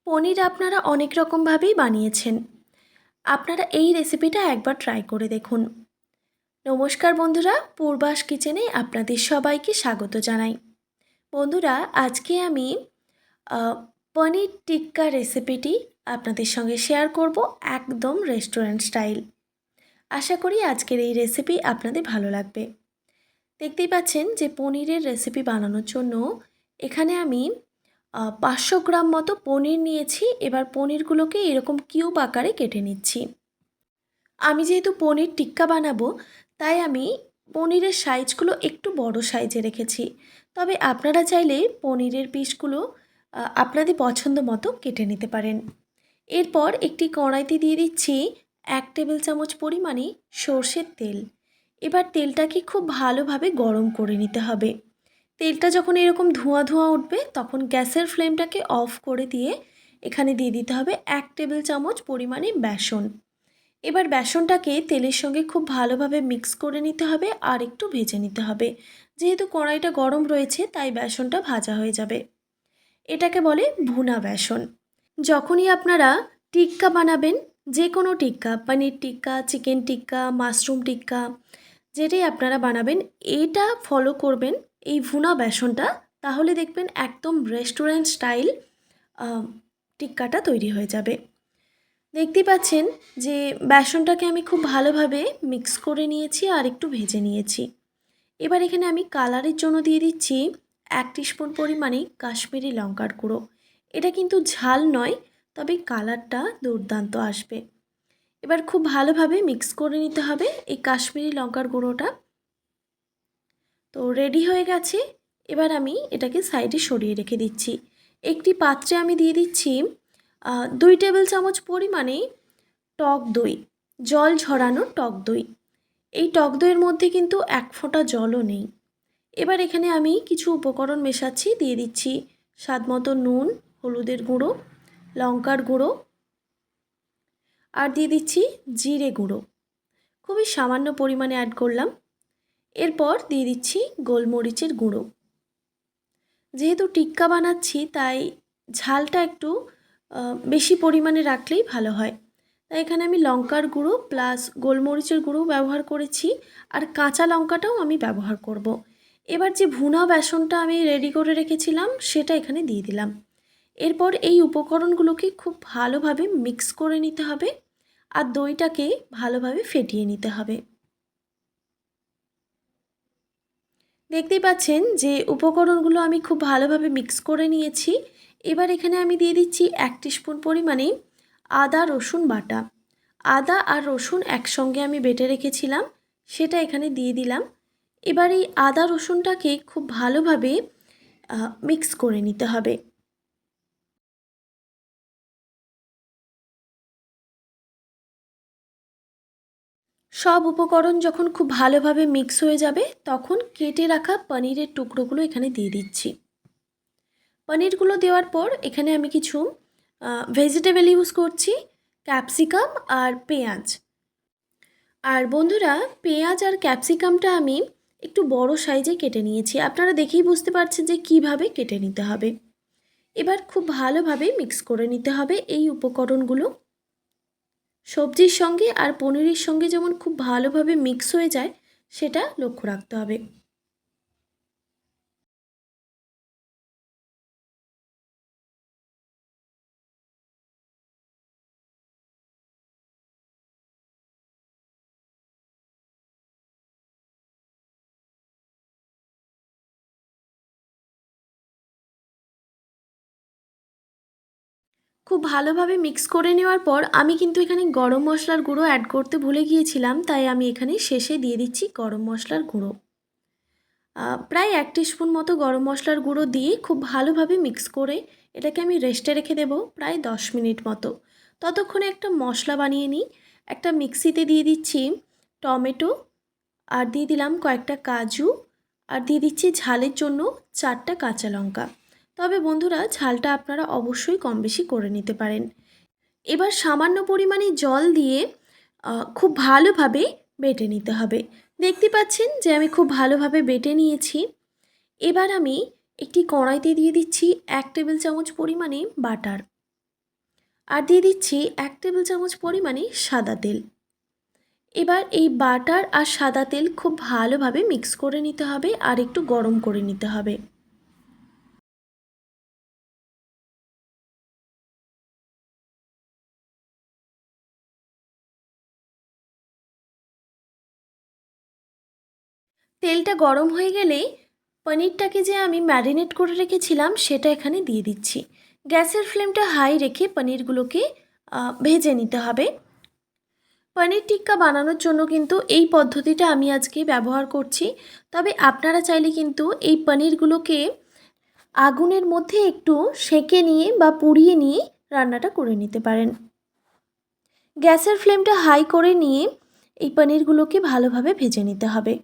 পনির আপনারা অনেক রকমভাবেই বানিয়েছেন। আপনারা এই রেসিপিটা একবার ট্রাই করে দেখুন। নমস্কার বন্ধুরা, পূর্বাস কিচেনে আপনাদের সবাইকে স্বাগত জানাই। বন্ধুরা, আজকে আমি আ পনির টিক্কা রেসিপিটি আপনাদের সঙ্গে শেয়ার করব, একদম রেস্টুরেন্ট স্টাইল। আশা করি আজকের এই রেসিপি আপনাদের ভালো লাগবে। দেখতেই পাচ্ছেন যে পনিরের রেসিপি বানানোর জন্য এখানে আমি 500 গ্রাম মতো পনির নিয়েছি। এবার পনিরগুলোকে এরকম কিউব আকারে কেটে নিচ্ছি। আমি যেহেতু পনির টিক্কা বানাবো, তাই আমি পনিরের সাইজগুলো একটু বড় সাইজে রেখেছি। তবে আপনারা চাইলে পনিরের পিসগুলো আপনাদের পছন্দ মতো কেটে নিতে পারেন। এরপর একটি কড়াইতে দিয়ে দিচ্ছি 1 টেবিল চামচ পরিমাণে সর্ষের তেল। এবার তেলটাকে খুব ভালোভাবে গরম করে নিতে হবে। তেলটা যখন এরকম ধোঁয়া ধোঁয়া উঠবে, তখন গ্যাসের ফ্লেমটাকে অফ করে দিয়ে এখানে দিয়ে দিতে হবে 1 টেবিল চামচ পরিমাণে বেসন। এবার বেসনটাকে তেলের সঙ্গে খুব ভালোভাবে মিক্স করে নিতে হবে আর একটু ভেজে নিতে হবে। যেহেতু কড়াইটা গরম রয়েছে, তাই বেসনটা ভাজা হয়ে যাবে। এটাকে বলে ভুনা বেসন। যখনই আপনারা টিক্কা বানাবেন, যে কোনো টিক্কা, পনির টিক্কা, চিকেন টিক্কা, মাশরুম টিক্কা, যেটাই আপনারা বানাবেন, এটা ফলো করবেন, এই ভুনা বেসনটা। তাহলে দেখবেন একদম রেস্টুরেন্ট স্টাইল টিক্কাটা তৈরি হয়ে যাবে। দেখতেই পাচ্ছেন যে বেসনটাকে আমি খুব ভালোভাবে মিক্স করে নিয়েছি আর একটু ভেজে নিয়েছি। এবার এখানে আমি কালারের জন্য দিয়ে দিচ্ছি 1 টিস্পুন পরিমাণে কাশ্মীরি লঙ্কার গুঁড়ো। এটা কিন্তু ঝাল নয়, তবে কালারটা দুর্দান্ত আসবে। এবার খুব ভালোভাবে মিক্স করে নিতে হবে এই কাশ্মীরি লঙ্কার গুঁড়োটা। তো রেডি হয়ে গেছে। এবার আমি এটাকে সাইডে সরিয়ে রেখে দিচ্ছি। একটি পাত্রে আমি দিয়ে দিচ্ছি 2 টেবিল চামচ পরিমাণে টক দই, জল ঝরানো টক দই। এই টক দইয়ের মধ্যে কিন্তু 1 ফোঁটা জলও নেই। এবার এখানে আমি কিছু উপকরণ মেশাচ্ছি। দিয়ে দিচ্ছি স্বাদ মতো নুন, হলুদের গুঁড়ো, লঙ্কার গুঁড়ো, আর দিয়ে দিচ্ছি জিরে গুঁড়ো। খুবই সামান্য পরিমাণে অ্যাড করলাম। এরপর দিয়ে দিচ্ছি গোলমরিচের গুঁড়ো। যেহেতু টিক্কা বানাচ্ছি, তাই ঝালটা একটু বেশি পরিমাণে রাখলেই ভালো হয়। তাই এখানে আমি লঙ্কার গুঁড়ো প্লাস গোলমরিচের গুঁড়ো ব্যবহার করেছি, আর কাঁচা লঙ্কাটাও আমি ব্যবহার করব। এবার যে ভুনা বেসনটা আমি রেডি করে রেখেছিলাম, সেটা এখানে দিয়ে দিলাম। এরপর এই উপকরণগুলোকে খুব ভালোভাবে মিক্স করে নিতে হবে আর দইটাকে ভালোভাবে ফেটিয়ে নিতে হবে। দেখতেই পাচ্ছেন যে উপকরণগুলো আমি খুব ভালোভাবে মিক্স করে নিয়েছি। এবার এখানে আমি দিয়ে দিচ্ছি 1 টিস্পুন পরিমাণে আদা রসুন বাটা। আদা আর রসুন একসঙ্গে আমি বেটে রেখেছিলাম, সেটা এখানে দিয়ে দিলাম। এবার এই আদা রসুনটাকে খুব ভালোভাবে মিক্স করে নিতে হবে। সব উপকরণ যখন খুব ভালোভাবে মিক্স হয়ে যাবে, তখন কেটে রাখা পনিরের টুকরোগুলো এখানে দিয়ে দিচ্ছি। পনিরগুলো দেওয়ার পর এখানে আমি কিছু ভেজিটেবল ইউজ করছি, ক্যাপসিকাম আর পেঁয়াজ। আর বন্ধুরা, পেঁয়াজ আর ক্যাপসিকামটা আমি একটু বড় সাইজে কেটে নিয়েছি। আপনারা দেখেই বুঝতে পারছেন যে কিভাবে কেটে নিতে হবে। এবার খুব ভালোভাবে মিক্স করে নিতে হবে এই উপকরণগুলো। সবজির সঙ্গে আর পনিরের সঙ্গে যেমন খুব ভালোভাবে মিক্স হয়ে যায়, সেটা লক্ষ্য রাখতে হবে। খুব ভালোভাবে মিক্স করে নেওয়ার পর আমি কিন্তু এখানে গরম মশলার গুঁড়ো অ্যাড করতে ভুলে গিয়েছিলাম, তাই আমি এখানে শেষে দিয়ে দিচ্ছি গরম মশলার গুঁড়ো। প্রায় 1 টিস্পুন মতো গরম মশলার গুঁড়ো দিয়ে খুব ভালোভাবে মিক্স করে এটাকে আমি রেস্টে রেখে দেব প্রায় 10 মিনিট মতো। ততক্ষণে একটা মশলা বানিয়ে নিই। একটা মিক্সিতে দিয়ে দিচ্ছি টমেটো, আর দিয়ে দিলাম কয়েকটা কাজু, আর দিয়ে দিচ্ছি ঝালের জন্য 4টা কাঁচা লঙ্কা। তবে বন্ধুরা, ঝালটা আপনারা অবশ্যই কম বেশি করে নিতে পারেন। এবার সামান্য পরিমাণে জল দিয়ে খুব ভালোভাবে বেটে নিতে হবে। দেখতে পাচ্ছেন যে আমি খুব ভালোভাবে বেটে নিয়েছি। এবার আমি একটি কড়াইতে দিয়ে দিচ্ছি 1 টেবিল চামচ পরিমাণে বাটার। আর দিয়ে দিচ্ছি 1 টেবিল চামচ পরিমাণে সাদা তেল। এবার এই বাটার আর সাদা তেল খুব ভালোভাবে মিক্স করে নিতে হবে আর একটু গরম করে নিতে হবে। তেলটা গরম হয়ে গেলে পনিরটাকে যে আমি ম্যারিনেট করে রেখেছিলাম সেটা এখানে দিয়ে দিচ্ছি। গ্যাসের ফ্লেমটা হাই রেখে পনিরগুলোকে ভেজে নিতে হবে। পনির টিক্কা বানানোর জন্য কিন্তু এই পদ্ধতিটা আমি আজকে ব্যবহার করছি। তবে আপনারা চাইলে কিন্তু এই পনিরগুলোকে আগুনের মধ্যে একটু সেঁকে নিয়ে বা পুড়িয়ে নিয়ে রান্নাটা করে নিতে পারেন। গ্যাসের ফ্লেমটা হাই করে নিয়ে এই পনিরগুলোকে ভালোভাবে ভেজে নিতে হবে।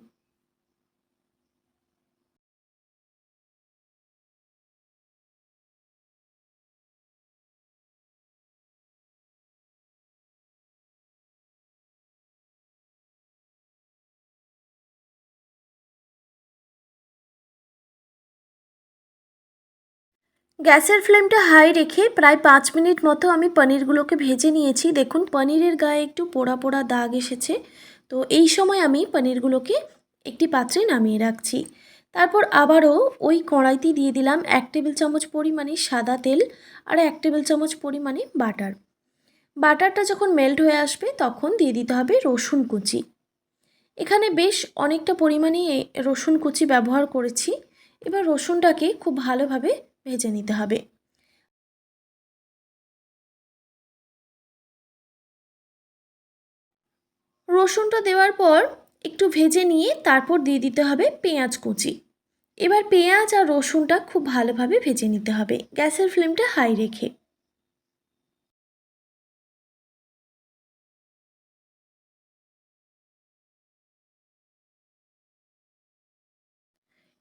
গ্যাসের ফ্লেমটা হাই রেখে প্রায় 5 মিনিট মতো আমি পনিরগুলোকে ভেজে নিয়েছি। দেখুন পনিরের গায়ে একটু পোড়া পোড়া দাগ এসেছে। তো এই সময় আমি পনিরগুলোকে একটি পাত্রে নামিয়ে রাখছি। তারপর আবারও ওই কড়াইতে দিয়ে দিলাম 1 টেবিল চামচ পরিমাণে সাদা তেল আর 1 টেবিল চামচ পরিমাণে বাটার। বাটারটা যখন মেল্ট হয়ে আসবে তখন দিয়ে দিতে হবে রসুন কুচি। এখানে বেশ অনেকটা পরিমাণে রসুন কুচি ব্যবহার করেছি। এবার রসুনটাকে খুব ভালোভাবে ভেজে নিতে হবে। রসুনটা দেওয়ার পর একটু ভেজে নিয়ে তারপর দিয়ে দিতে হবে পেঁয়াজ কুচি। এবার পেঁয়াজ আর রসুনটা খুব ভালোভাবে ভেজে নিতে হবে গ্যাসের ফ্লেমটা হাই রেখে।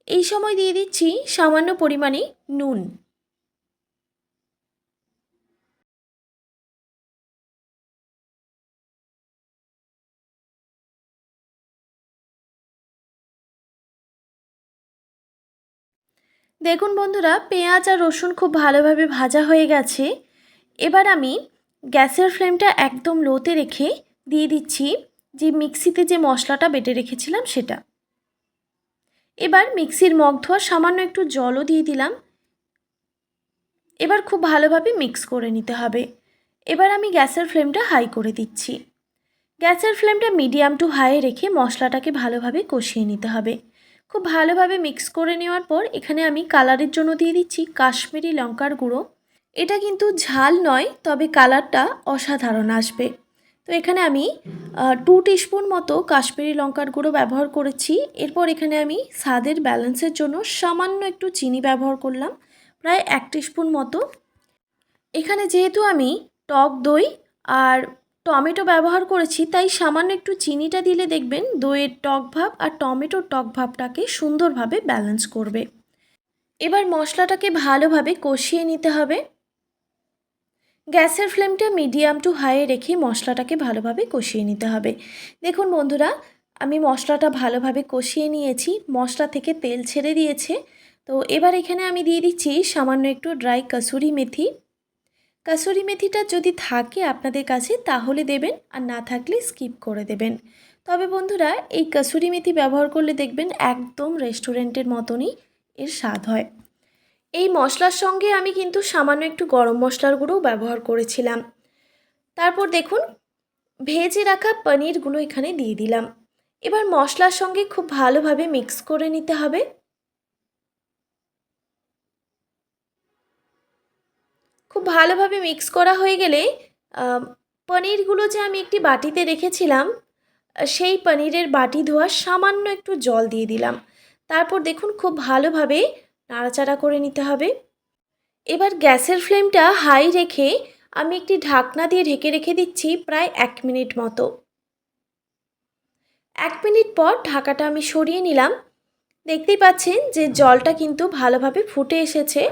এই সময় দিয়ে দিচ্ছি সামান্য পরিমাণে নুন। দেখুন বন্ধুরা পেঁয়াজ আর রসুন খুব ভালোভাবে ভাজা হয়ে গেছে। এবার আমি গ্যাসের ফ্লেমটা একদম লোতে রেখে দিয়ে দিচ্ছি যে মিক্সিতে যে মশলাটা বেটে রেখেছিলাম সেটা। এবার মিক্সির মগ ধোয়া সামান্য একটু জলও দিয়ে দিলাম। এবার খুব ভালোভাবে মিক্স করে নিতে হবে। এবার আমি গ্যাসের ফ্লেমটা হাই করে দিচ্ছি। গ্যাসের ফ্লেমটা মিডিয়াম টু হাই রেখে মশলাটাকে ভালোভাবে কষিয়ে নিতে হবে। খুব ভালোভাবে মিক্স করে নেওয়ার পর এখানে আমি কালারের জন্য দিয়ে দিচ্ছি কাশ্মীরি লঙ্কার গুঁড়ো। এটা কিন্তু ঝাল নয়, তবে কালারটা অসাধারণ আসবে। তো এখানে আমি 2 টিস্পুন মতো কাশ্মীরি লঙ্কার গুঁড়ো ব্যবহার করেছি। এরপর এখানে আমি স্বাদের ব্যালেন্সের জন্য সামান্য একটু চিনি ব্যবহার করলাম, প্রায় 1 টিস্পুন মতো। এখানে যেহেতু আমি টক দই আর টমেটো ব্যবহার করেছি তাই সামান্য একটু চিনিটা দিলে দেখবেন দইয়ের টক ভাব আর টমেটোর টক ভাবটাকে সুন্দরভাবে ব্যালেন্স করবে। এবার মশলাটাকে ভালোভাবে কষিয়ে নিতে হবে। গ্যাসের ফ্লেমটা মিডিয়াম টু হাই রেখে মশলাটাকে ভালোভাবে কষিয়ে নিতে হবে। দেখুন বন্ধুরা আমি মশলাটা ভালোভাবে কষিয়ে নিয়েছি, মশলা থেকে তেল ছেড়ে দিয়েছে। তো এবার এখানে আমি দিয়ে দিচ্ছি সামান্য একটু ড্রাই কাসুরি মেথি। কাসুরি মেথিটা যদি থাকে আপনাদের কাছে তাহলে দেবেন, আর না থাকলে স্কিপ করে দেবেন। তবে বন্ধুরা এই কাসুরি মেথি ব্যবহার করলে দেখবেন একদম রেস্টুরেন্টের মতনই এর স্বাদ হয়। এই মশলার সঙ্গে আমি কিন্তু সামান্য একটু গরম মশলার গুঁড়োও ব্যবহার করেছিলাম। তারপর দেখুন ভেজে রাখা পনিরগুলো এখানে দিয়ে দিলাম। এবার মশলার সঙ্গে খুব ভালোভাবে মিক্স করে নিতে হবে। খুব ভালোভাবে মিক্স করা হয়ে গেলে পনিরগুলো যে আমি একটি বাটিতে রেখেছিলাম সেই পনিরের বাটি ধোয়া সামান্য একটু জল দিয়ে দিলাম। তারপর দেখুন খুব ভালোভাবে নাড়াচাড়া করে নিতে হবে। এবার গ্যাসের ফ্লেমটা হাই রেখে আমি একটি ঢাকনা দিয়ে ঢেকে রেখে দিচ্ছি প্রায় 1 মিনিট মতো। 1 মিনিট পর ঢাকাটা আমি সরিয়ে নিলাম। দেখতেই পাচ্ছেন যে জলটা কিন্তু ভালোভাবে ফুটে এসেছে।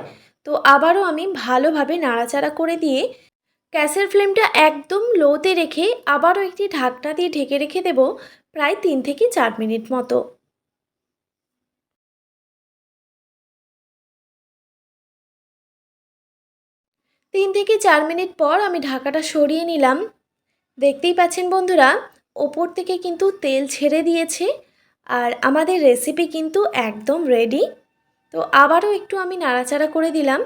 তো আবারও আমি ভালোভাবে নাড়াচাড়া করে দিয়ে গ্যাসের ফ্লেমটা একদম লোতে রেখে আবারও একটি ঢাকনা দিয়ে ঢেকে রেখে দেব প্রায় 3 থেকে 4 মিনিট মতো। 3 থেকে 4 মিনিট পর আমি ঢাকাটা সরিয়ে নিলাম। দেখতেই পাচ্ছেন বন্ধুরা, ওপর থেকে কিন্তু তেল ছেড়ে দিয়েছে আর আমাদের রেসিপি কিন্তু একদম রেডি। তো আবারও একটু আমি নাড়াচাড়া করে দিলাম।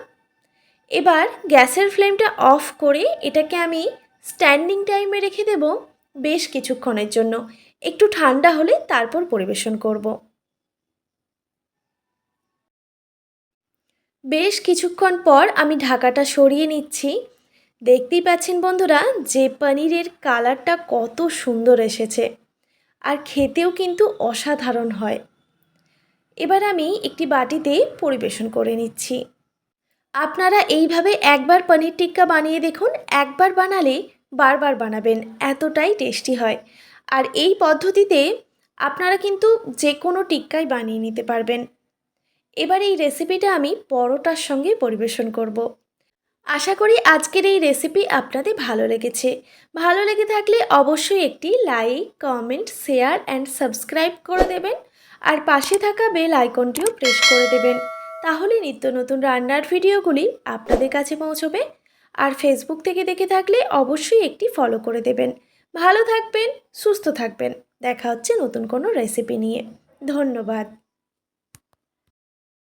এবার গ্যাসের ফ্লেমটা অফ করে এটাকে আমি স্ট্যান্ডিং টাইমে রেখে দেব বেশ কিছুক্ষণের জন্য। একটু ঠান্ডা হলে তারপর পরিবেশন করব। বেশ কিছুক্ষণ পর আমি ঢাকাটা সরিয়ে নিচ্ছি। দেখতেই পাচ্ছেন বন্ধুরা যে পনিরের কালারটা কত সুন্দর এসেছে আর খেতেও কিন্তু অসাধারণ হয়। এবার আমি একটি বাটিতে পরিবেশন করে নিচ্ছি। আপনারা এইভাবে একবার পনির টিক্কা বানিয়ে দেখুন, একবার বানালে বারবার বানাবেন, এতটাই টেস্টি হয়। আর এই পদ্ধতিতে আপনারা কিন্তু যে কোনো টিক্কাই বানিয়ে নিতে পারবেন। এবার এই রেসিপিটা আমি পরোটার সঙ্গে পরিবেশন করব। আশা করি আজকের এই রেসিপি আপনাদের ভালো লেগেছে। ভালো লেগে থাকলে অবশ্যই একটি like, comment, share and subscribe করে দেবেন। আর পাশে থাকা বেল আইকনটিও প্রেস করে দেবেন। তাহলে নিত্য নতুন রান্নার ভিডিওগুলি আপনাদের কাছে পৌঁছবে। আর ফেসবুক থেকে দেখে থাকলে অবশ্যই একটি ফলো করে দেবেন। ভালো থাকবেন, সুস্থ থাকবেন। দেখা হচ্ছে নতুন কোনো রেসিপি নিয়ে। ধন্যবাদ।